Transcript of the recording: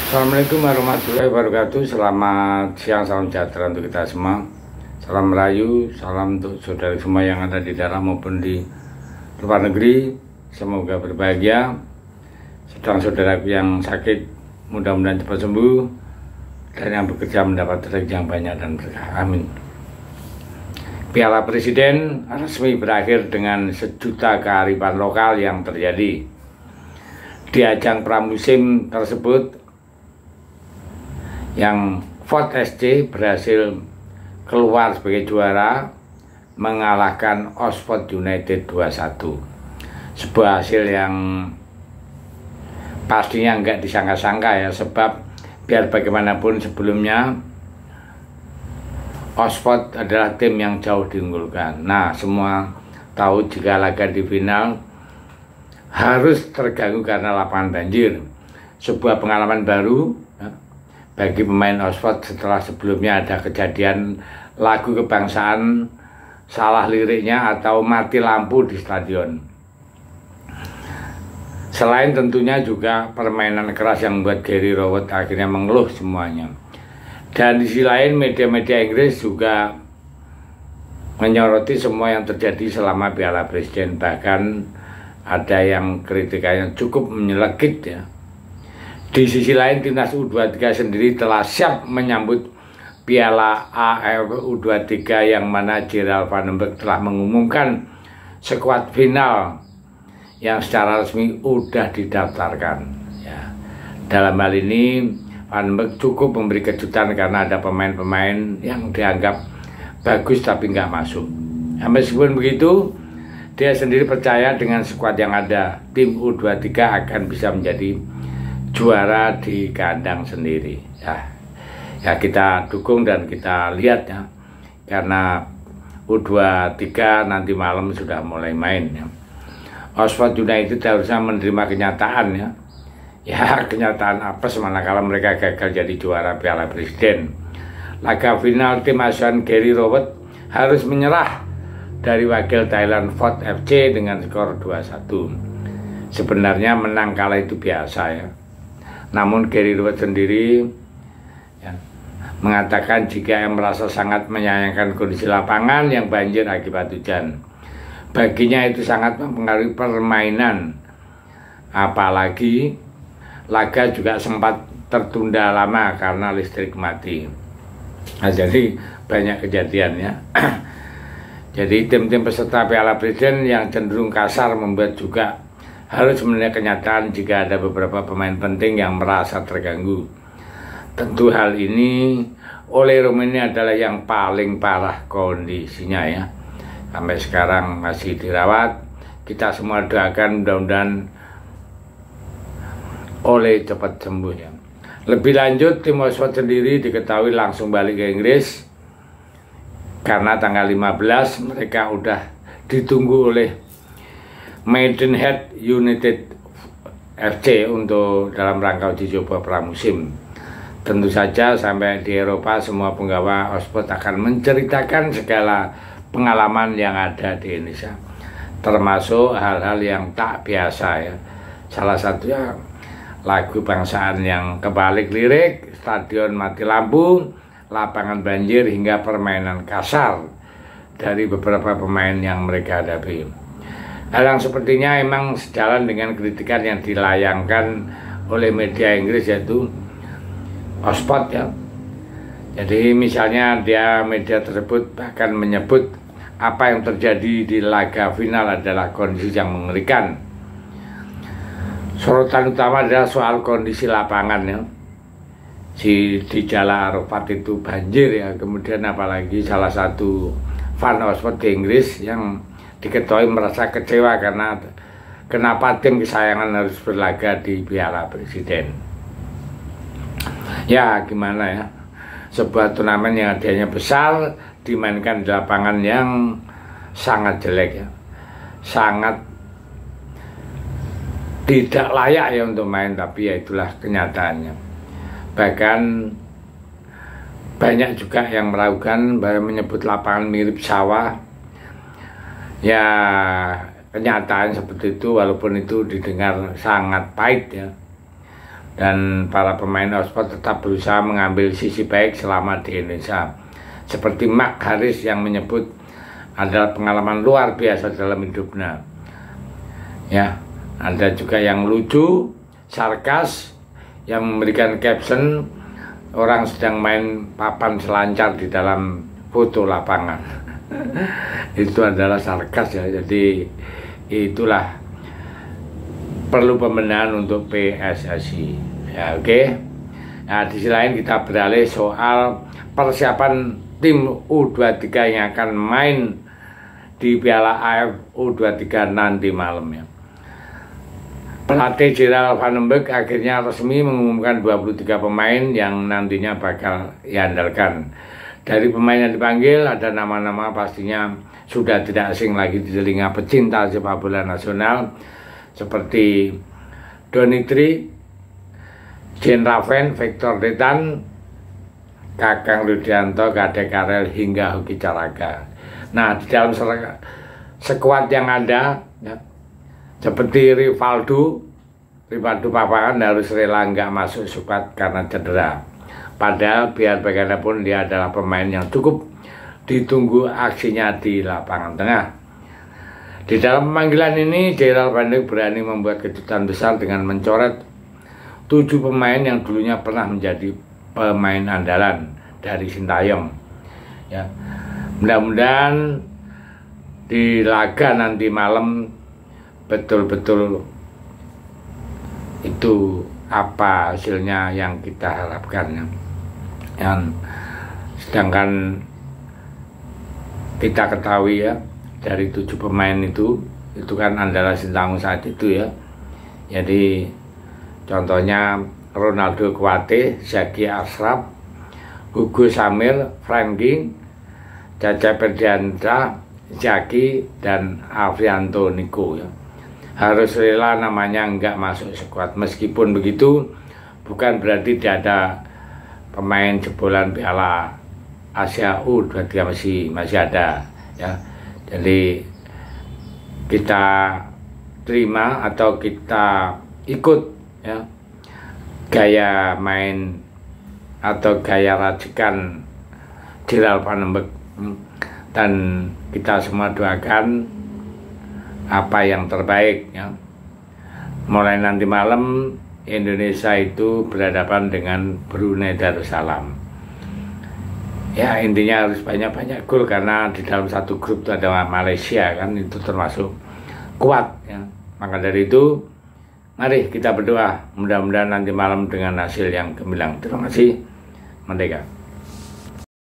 Assalamualaikum warahmatullahi wabarakatuh. Selamat siang, salam sejahtera untuk kita semua. Salam Merayu, salam untuk saudara semua yang ada di dalam maupun di luar negeri. Semoga berbahagia. Sedang saudaraku yang sakit, mudah-mudahan cepat sembuh, dan yang bekerja mendapat rezeki yang banyak dan berkah. Amin. Piala Presiden resmi berakhir dengan sejuta kearifan lokal yang terjadi. Di ajang pramusim tersebut, yang Ford SC berhasil keluar sebagai juara, mengalahkan Oxford United 2-1. Sebuah hasil yang pastinya nggak disangka-sangka ya, sebab biar bagaimanapun sebelumnya Oxford adalah tim yang jauh diunggulkan. Nah, semua tahu jika laga di final harus terganggu karena lapangan banjir. Sebuah pengalaman baru bagi pemain Oxford setelah sebelumnya ada kejadian lagu kebangsaan salah liriknya atau mati lampu di stadion. Selain tentunya juga permainan keras yang membuat Gary Rowett akhirnya mengeluh semuanya. Dan di sisi lain media-media Inggris juga menyoroti semua yang terjadi selama Piala Presiden. Bahkan ada yang kritikannya cukup menyelekit ya. Di sisi lain, timnas U23 sendiri telah siap menyambut Piala AFF U23 yang mana Gerald Van den Berg telah mengumumkan skuad final yang secara resmi sudah didaftarkan. Ya. Dalam hal ini, Van den Berg cukup memberi kejutan karena ada pemain-pemain yang dianggap bagus tapi nggak masuk. Ya, meskipun begitu, dia sendiri percaya dengan skuad yang ada, tim U23 akan bisa menjadi juara di kandang sendiri. Ya kita dukung dan kita lihat ya, karena U23 nanti malam sudah mulai main ya. Oxford United harusnya menerima kenyataan ya. Ya kenyataan apa manakala mereka gagal jadi juara Piala Presiden. Laga final tim asuhan Gary Rowett harus menyerah dari wakil Thailand Ford FC dengan skor 2-1. Sebenarnya menang kalah itu biasa ya. Namun Gary Rowett sendiri ya, mengatakan jika yang merasa sangat menyayangkan kondisi lapangan yang banjir akibat hujan. Baginya itu sangat mempengaruhi permainan. Apalagi laga juga sempat tertunda lama karena listrik mati. Nah, jadi banyak kejadian ya. Jadi tim-tim peserta Piala Presiden yang cenderung kasar membuat juga harus menerima kenyataan jika ada beberapa pemain penting yang merasa terganggu. Tentu hal ini oleh Romania adalah yang paling parah kondisinya ya. Sampai sekarang masih dirawat. Kita semua doakan mudah-mudahan oleh cepat sembuh ya. Lebih lanjut, tim Oxford sendiri diketahui langsung balik ke Inggris karena tanggal 15 mereka udah ditunggu oleh Maidenhead United FC untuk dalam rangka uji coba pramusim. Tentu saja sampai di Eropa semua penggawa Oxford akan menceritakan segala pengalaman yang ada di Indonesia, termasuk hal-hal yang tak biasa ya. Salah satunya lagu bangsaan yang kebalik lirik, stadion mati lampu, lapangan banjir, hingga permainan kasar dari beberapa pemain yang mereka hadapi. Hal yang sepertinya emang sejalan dengan kritikan yang dilayangkan oleh media Inggris, yaitu Oxford ya. Jadi misalnya media tersebut bahkan menyebut apa yang terjadi di laga final adalah kondisi yang mengerikan. Sorotan utama adalah soal kondisi lapangan ya. Di Jalan Arafat itu banjir ya. Kemudian apalagi salah satu fan Oxford di Inggris yang diketahui merasa kecewa karena kenapa tim kesayangan harus berlaga di Piala Presiden. Ya gimana ya, sebuah turnamen yang hadiahnya besar dimainkan di lapangan yang sangat jelek ya, sangat tidak layak ya untuk main, tapi ya itulah kenyataannya. Bahkan banyak juga yang meragukan, menyebut lapangan mirip sawah. Ya kenyataan seperti itu, walaupun itu didengar sangat pahit ya. dan para pemain Oxford tetap berusaha mengambil sisi baik selama di Indonesia. Seperti Mark Harris yang menyebut adalah pengalaman luar biasa dalam hidupnya. Ya, ada juga yang lucu, sarkas, yang memberikan caption orang sedang main papan selancar di dalam foto lapangan. Itu adalah sarkas ya. Jadi itulah perlu pembenahan untuk PSSI. Ya, oke. Nah, di sisi lain kita beralih soal persiapan tim U23 yang akan main di Piala AFF U23 nanti malam ya. Pelatih Gerald Van den Berg akhirnya resmi mengumumkan 23 pemain yang nantinya bakal diandalkan. Dari pemain yang dipanggil ada nama-nama pastinya sudah tidak asing lagi di telinga pecinta sepak bola nasional seperti Donitri, Jean Raven, Victor Detan, Kakang Rudianto, Kadek Karel hingga Hoki Caraga. Nah, di dalam skuad yang ada ya, seperti Rivaldo Papakan harus rela nggak masuk skuad karena cedera. Padahal biar bagaimanapun dia adalah pemain yang cukup ditunggu aksinya di lapangan tengah. Di dalam pemanggilan ini, Gerald Van den Berg berani membuat kejutan besar dengan mencoret 7 pemain yang dulunya pernah menjadi pemain andalan dari Sintayong. Ya, mudah-mudahan di laga nanti malam betul-betul itu apa hasilnya yang kita harapkan ya. Yang sedangkan kita ketahui ya, dari 7 pemain itu kan andalan Sintayong saat itu ya. Jadi contohnya Ronaldo Kuate, Zaki Ashraf, Hugo Samir, Frankie, Caca Perdiandra, Zaki, dan Afrianto Niko ya. Harus rela namanya nggak masuk skuad. Meskipun begitu, bukan berarti tidak ada pemain jebolan Piala Asia U23 masih ada ya. Jadi kita terima atau kita ikut ya gaya main atau gaya racikan Gerald Van den Berg, dan kita semua doakan apa yang terbaik ya. Mulai nanti malam Indonesia itu berhadapan dengan Brunei Darussalam. Ya, intinya harus banyak-banyak gol karena di dalam satu grup itu ada Malaysia kan, itu termasuk kuat ya. Maka dari itu mari kita berdoa mudah-mudahan nanti malam dengan hasil yang gemilang. Terima kasih. Merdeka.